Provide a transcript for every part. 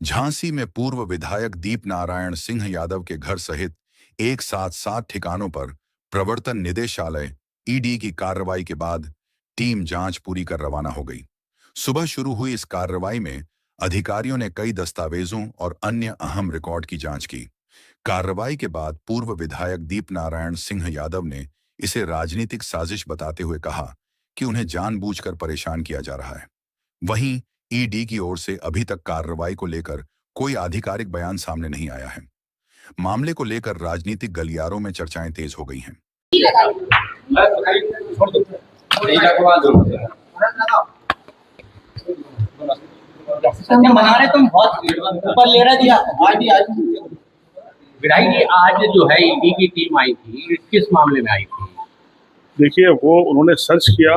झांसी में पूर्व विधायक दीप नारायण सिंह यादव के घर सहित एक साथ 7 ठिकानों पर प्रवर्तन निदेशालय ईडी की कार्रवाई के बाद टीम जांच पूरी कर रवाना हो गई। सुबह शुरू हुई इस कार्रवाई में अधिकारियों ने कई दस्तावेजों और अन्य अहम रिकॉर्ड की जांच की। कार्रवाई के बाद पूर्व विधायक दीप नारायण सिंह यादव ने इसे राजनीतिक साजिश बताते हुए कहा कि उन्हें जानबूझकर परेशान किया जा रहा है। वहीं ईडी की ओर से अभी तक कार्रवाई को लेकर कोई आधिकारिक बयान सामने नहीं आया है। मामले को लेकर राजनीतिक गलियारों में चर्चाएं तेज हो गई हैं। तुम बहुत ऊपर ले रहे थे। विधायक जी, आज जो है ईडी की टीम आई थी, किस मामले में आई थी? देखिए, वो उन्होंने सर्च किया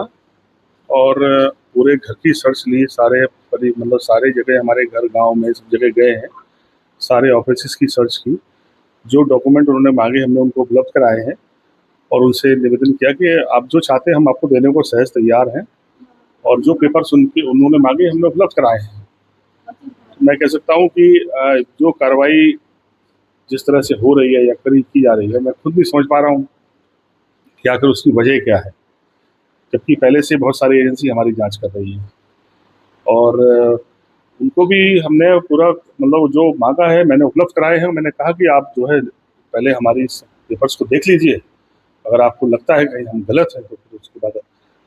और पूरे घर की सर्च ली। सारे मतलब सारे जगह, हमारे घर गांव में सब जगह गए हैं, सारे ऑफिस की सर्च की। जो डॉक्यूमेंट उन्होंने मांगे हमने उनको उपलब्ध कराए हैं और उनसे निवेदन किया कि आप जो चाहते हैं हम आपको देने को सहज तैयार हैं, और जो पेपर्स उन्होंने मांगे हमने उपलब्ध कराए हैं। मैं कह सकता हूँ कि जो कार्रवाई जिस तरह से हो रही है या की जा रही है, मैं खुद भी समझ पा रहा हूँ कि आखिर उसकी वजह क्या है, जबकि पहले से बहुत सारी एजेंसी हमारी जांच कर रही है। और उनको भी हमने पूरा मतलब जो मांगा है मैंने उपलब्ध कराए हैं। मैंने कहा कि आप जो है पहले हमारी पेपर्स को देख लीजिए, अगर आपको लगता है कहीं हम गलत हैं तो फिर उसके बाद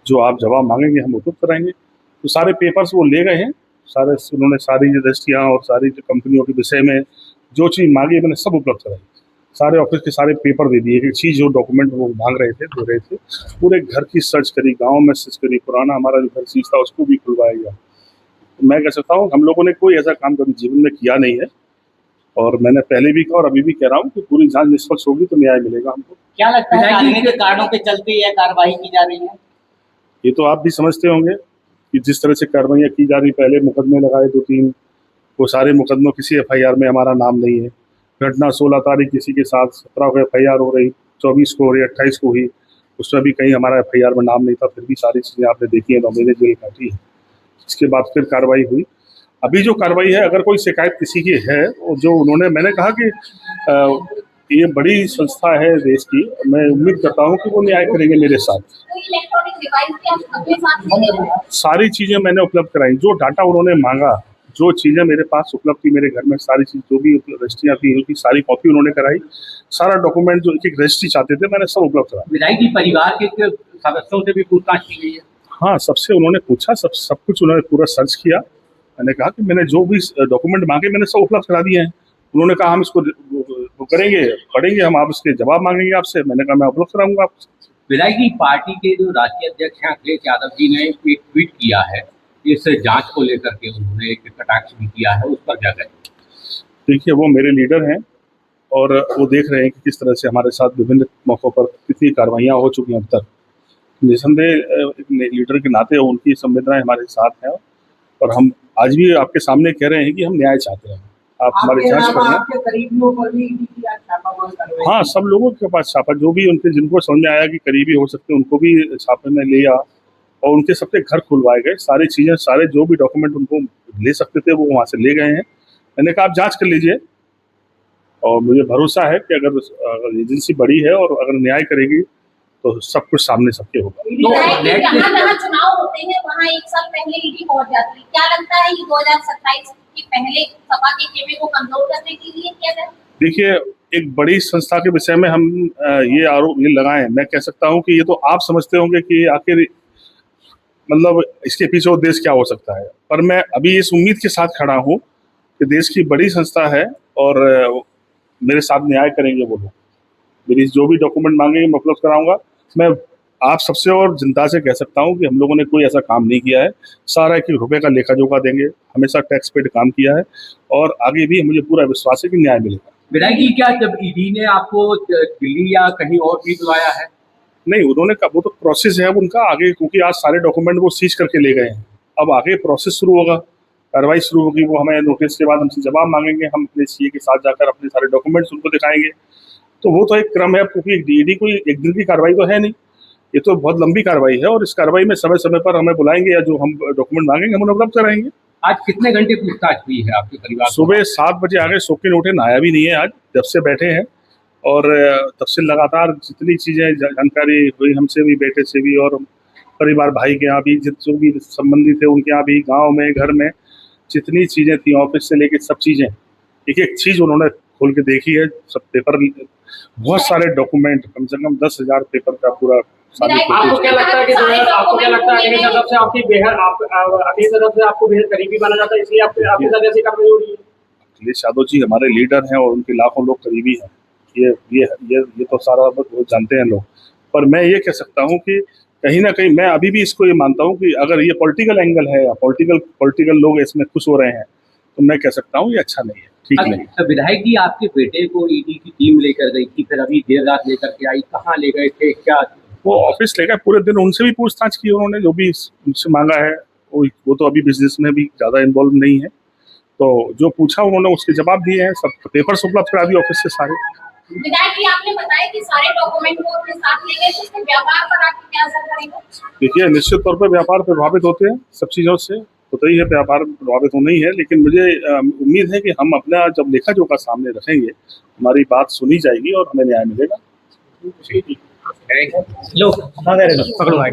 जो आप जवाब मांगेंगे हम उपलब्ध कराएंगे। तो सारे पेपर्स वो ले गए हैं, सारे उन्होंने सारी रजिस्ट्रियाँ और सारी कंपनियों के विषय में जो चीज़ मांगी मैंने सब उपलब्ध कराई। सारे ऑफिस के सारे पेपर दे दिए, एक चीज़ जो डॉक्यूमेंट वो मांग रहे थे दे रहे थे। पूरे घर की सर्च करी, गांव में सर्च करी, पुराना हमारा जो घर चीज था उसको भी खुलवाया गया। मैं कह सकता हूँ हम लोगों ने कोई ऐसा काम कभी जीवन में किया नहीं है, और मैंने पहले भी कहा और अभी भी कह रहा हूँ कि पूरी जांच निष्पक्ष होगी तो न्याय मिलेगा हमको। क्या लगता है राजनीतिक कारणों के चलते यह कार्रवाई की जा रही है? ये तो आप भी समझते होंगे कि जिस तरह से कार्रवाइयाँ की जा रही, पहले मुकदमे लगाए 2-3, वो सारे मुकदमों किसी FIR में हमारा नाम नहीं है। घटना 16 तारीख किसी के साथ, 17 को FIR हो रही, 24 को हो रही, 28 को हुई, उसमें भी कहीं हमारा FIR में नाम नहीं था, फिर भी सारी चीज़ें आपने देखी है, 9 महीने जेल काटी है। इसके बाद फिर कार्रवाई हुई। अभी जो कार्रवाई है, अगर कोई शिकायत किसी की है, जो उन्होंने, मैंने कहा कि ये बड़ी संस्था है देश की, मैं उम्मीद करता हूँ कि वो न्याय करेंगे मेरे साथ। सारी चीज़ें मैंने उपलब्ध कराई, जो डाटा उन्होंने मांगा, जो चीज़ें मेरे पास उपलब्ध थी मेरे घर में, सारी चीज़ जो भी रजिस्ट्रियाँ थी उनकी सारी कॉपी उन्होंने कराई। सारा डॉक्यूमेंट जो एक रजिस्ट्री चाहते थे मैंने सब उपलब्ध कराया। विधायक जी, परिवार के सदस्यों से भी पूछताछ की गई है? हाँ, सबसे उन्होंने पूछा, सब कुछ उन्होंने पूरा सर्च किया। मैंने कहा कि मैंने जो भी डॉक्यूमेंट मांगे मैंने सब उपलब्ध करा दिए हैं। उन्होंने कहा हम इसको वो करेंगे, पढ़ेंगे हम, आप इसके जवाब मांगेंगे आपसे। मैंने कहा मैं उपलब्ध कराऊंगा आपसे। विधायक जी, पार्टी के जो राष्ट्रीय अध्यक्ष हैं अखिलेश यादव जी ने एक ट्वीट किया है, इस जांच को लेकर के उन्होंने एक कटाक्ष भी किया है, उस पर क्या कहें? देखिए, वो मेरे लीडर हैं और वो देख रहे हैं कि किस तरह से हमारे साथ विभिन्न मौक़ों पर कितनी कार्रवाइयाँ हो चुकी हैं अब तक। निसंदेह एक लीडर के नाते उनकी संवेदनाएं हमारे साथ हैं, और हम आज भी आपके सामने कह रहे हैं कि हम न्याय चाहते हैं। आप हमारी जांच करें। हाँ, सब लोगों के पास छापा, जो भी उनके जिनको समझ में आया कि करीबी हो सकते हैं उनको भी छापे में लिया, और उनके सबके घर खुलवाए गए। सारी चीज़ें, सारे जो भी डॉक्यूमेंट उनको ले सकते थे वो वहाँ से ले गए हैं। मैंने कहा आप जांच कर लीजिए, और मुझे भरोसा है कि अगर एजेंसी बड़ी है और अगर न्याय करेगी तो सब कुछ सामने सबके होगा। जहाँ चुनाव होते हैं वहाँ एक साल पहले ईडी पहुंच जाती है। क्या लगता है ये 2027 के पहले सपा के खेमे को कमजोर करने के लिए क्या करें? देखिए, एक बड़ी संस्था के विषय में हम ये आरोप ये लगाएं, मैं कह सकता हूं कि ये तो आप समझते होंगे कि आखिर मतलब इसके पीछे उद्देश्य क्या हो सकता है, पर मैं अभी इस उम्मीद के साथ खड़ा हूं कि देश की बड़ी संस्था है और मेरे साथ न्याय करेंगे वो लोग। मेरी जो भी डॉक्यूमेंट मांगेंगे मैं उपलब्ध कराऊंगा। मैं आप सबसे और जनता से कह सकता हूं कि हम लोगों ने कोई ऐसा काम नहीं किया है। सारा एक रुपए का लेखा जोखा देंगे, हमेशा टैक्स पेड काम किया है, और आगे भी मुझे पूरा विश्वास है कि न्याय मिलेगा। विधायक जी, क्या जब ईडी ने आपको दिल्ली या कहीं और भी बुलाया है? नहीं, उन्होंने कहा वो तो प्रोसेस है उनका आगे, क्योंकि आज सारे डॉक्यूमेंट वो सीज करके ले गए हैं। अब आगे प्रोसेस शुरू होगा, कार्रवाई शुरू होगी। वो हमें नोटिस के बाद हमसे जवाब मांगेंगे, हम अपने सीए के साथ जाकर अपने सारे डॉक्यूमेंट्स उनको दिखाएंगे। तो वो तो एक क्रम है, क्योंकि ईडी कोई एक दिन की कार्रवाई तो है नहीं, ये तो बहुत लंबी कार्रवाई है, और इस कार्रवाई में समय समय पर हमें बुलाएंगे या जो हम डॉक्यूमेंट मांगेंगे हम उन्हें उपलब्ध कराएंगे। आज कितने घंटे पूछताछ हुई है आपके परिवार को? सुबह 7 बजे आ गए, सो के उठे, नहाया भी नहीं है आज, जब से बैठे हैं। और तब से लगातार जितनी चीज़ें जानकारी हुई हमसे भी, बेटे से भी, और परिवार भाई के यहाँ भी, जो भी संबंधी थे उनके यहाँ भी, गांव में, घर में जितनी चीज़ें थी, ऑफिस से लेके सब चीज़ें, एक एक चीज़ उन्होंने खोल के देखी है। सब पेपर, बहुत सारे डॉक्यूमेंट, कम से कम 10,000 पेपर का पूरा सारी आपको क्या लगता है कि जो है, आपको क्या लगता है कि तरफ से आपकी बेहद अपनी तरफ से आपको बेहद करीबी माना जाता है, इसलिए आपके साथ ऐसी कार्रवाई हो रही है? अखिलेश यादव जी हमारे लीडर हैं और उनके लाखों लोग करीबी हैं, ये तो सारा वो जानते हैं लोग। पर मैं ये कह सकता हूँ कि कहीं ना कहीं मैं अभी भी इसको ये मानता हूँ कि अगर ये पॉलिटिकल एंगल है या पॉलिटिकल लोग इसमें खुश हो रहे हैं, तो मैं कह सकता हूँ ये अच्छा नहीं है, ठीक नहीं है। अच्छा, विधायक जी आपके बेटे को ईडी की टीम लेकर गई थी, फिर अभी देर रात लेकर के आई, कहाँ ले गए थे, क्या? वो ऑफिस लेकर पूरे दिन उनसे भी पूछताछ की उन्होंने, जो भी उनसे मांगा है। वो तो अभी बिजनेस में भी ज़्यादा इन्वॉल्व नहीं है, तो जो पूछा उन्होंने उसके जवाब दिए हैं। सब पेपर्स उपलब्ध करा दिए ऑफिस से सारे। विधायक जी आपने बताया कि सारे डॉक्यूमेंट को अपने साथ ले गए, तो इससे व्यापार पर आपकी क्या असर पड़ेगा? देखिए, निश्चित तौर पर व्यापार प्रभावित होते हैं, सब चीज़ों से होता ही है, व्यापार प्रभावित होना ही है। लेकिन मुझे उम्मीद है कि हम अपना जब लेखा जोखा सामने रखेंगे, हमारी बात सुनी जाएगी और हमें न्याय मिलेगा। लो, पकड़ो भाई।